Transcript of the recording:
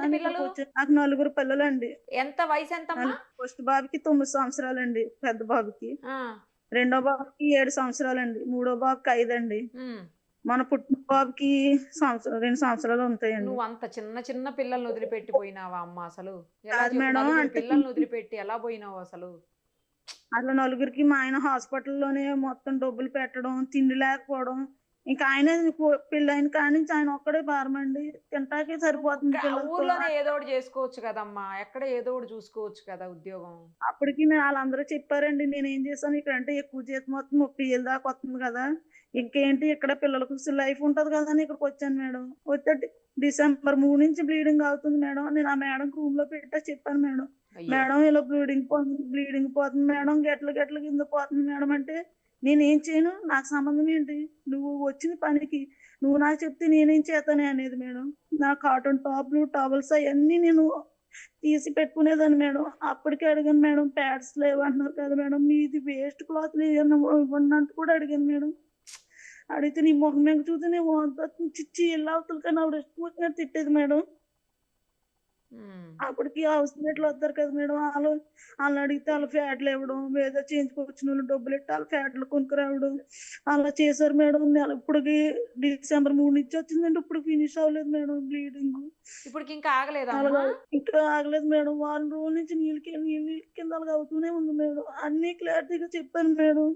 నేను పిల్లలు? ఇక్కడికొచ్చాను. నాకు నలుగురు పిల్లలండి. ఎంత వయసెంతమ్మా? ఫస్ట్ బాబుకి 9 సంవత్సరాలండి పెద్ద బాబుకి. ఆ! రెండో బాబుకి 7 సంవత్సరాలండి. మూడో బాబుకి 5 అండి. హ్మ్. మన పుట్టిన బాబుకి 2 సంవత్సరాలు ఉంటాయండి. నువ్వంత చిన్న చిన్న పిల్లల్ని వదిలిపెట్టి పోయినావా అమ్మ అసలు? ఎలా కాదు చెప్పు? మేడం నలుగురు అంటే పిల్లల్ని వదిలిపెట్టి ఎలా పోయినావసలు? అట్లా నలుగురికి మా ఆయన హాస్పిటల్‌లోనే మొత్తం డబ్బులు పెట్టడం, తిండి లేకపోవడం. ఇంకా ఆయనే పెళ్ళైన కాడ్నుంచి ఆయన ఒక్కడే భారమండి. తింటాకే నువ్వు సరిపోతుంది పిల్లలతో. ఊర్లోనే ఏదో ఒకటి జేసుకోవచ్చు కదమ్మా! ఎక్కడ ఏదో ఒకటి జూసుకోవచ్చు కదా ఉద్యోగం. అప్పటికి ఆళ్ళందరూ చెప్పారండి. నేనేం చేశాను ఇక్కడంటే ఎక్కువ జీతం వస్తుంది. 30,000 దాకా వస్తుంది కదా! ఇంకేంటి ఇక్కడ పిల్లలకు లైఫ్ ఉంటది కదా! అని ఇక్కడికొచ్చాను మేడం. వస్తే డిసెంబర్ 3 నుంచి బ్లీడింగ్ అవుతుంది మేడం. నేను ఆ మేడంకి రూమ్‌లో పెట్టేసి చెప్పాను మేడం. అయ్యో! మేడం ఇలా బ్లీడింగ్ పోతుంది మేడం. గెట్ల గెట్ల కింద పోతుంది మేడం అంటే, నేనేం చేయను? నాకు సంబంధం ఏంటి? నువ్వు వచ్చిన పనికి నువ్వు నాకు చెప్తే నేనేం చేస్తానే అనేది మేడం. నా కాటన్ టాప్‌లు, టవల్స్ అయన్నీ నేను తీసి పెట్టుకునేదాన్ని మేడం. అప్పటికే అడిగాను మేడం. ప్యాడ్స్ లేవంటున్నారు కదా మేడం! మీది వేస్ట్ క్లాత్‌లు ఏయన్నా ఇవ్వండి అంటూ కూడా అడిగాను మేడం. అడిగితే నీ మొహం మీద చూసి నేను వద్దని ఛీ! ఎళ్ళవతలకని ఆవిడ ఇష్టం వచ్చినట్టు తిట్టేది మేడం. హ్మ్. అప్పటికి హౌస్ మేట్‌లు వస్తారు కదా మేడం! ఆళ్ళనడిగితే ఆళ్ళు ఫ్యాడ్లు ఇవ్వడం, ఏదో చేయించుకొచ్చినోళ్ళు డబ్బులెట్టి ఆళ్ళు ఫ్యాడ్లు కొనుక్కురావడం అలా చేశారు మేడం. ఇప్పటికి డిసెంబర్ 3 నుంచి వచ్చిందండి. ఇప్పటికి ఫినిష్ అవ్వలేదు మేడం బ్లీడింగు. ఇప్పటికింకా ఆగలేదా అలాగా అమ్మా? ఇంకా ఆగలేదు మేడం. వారం రోజుల నుంచి నీళ్ళు కింద అలాగా అవుతూనే ఉంది మేడం. అన్నీ క్లారిటీగా చెప్పాను మేడం.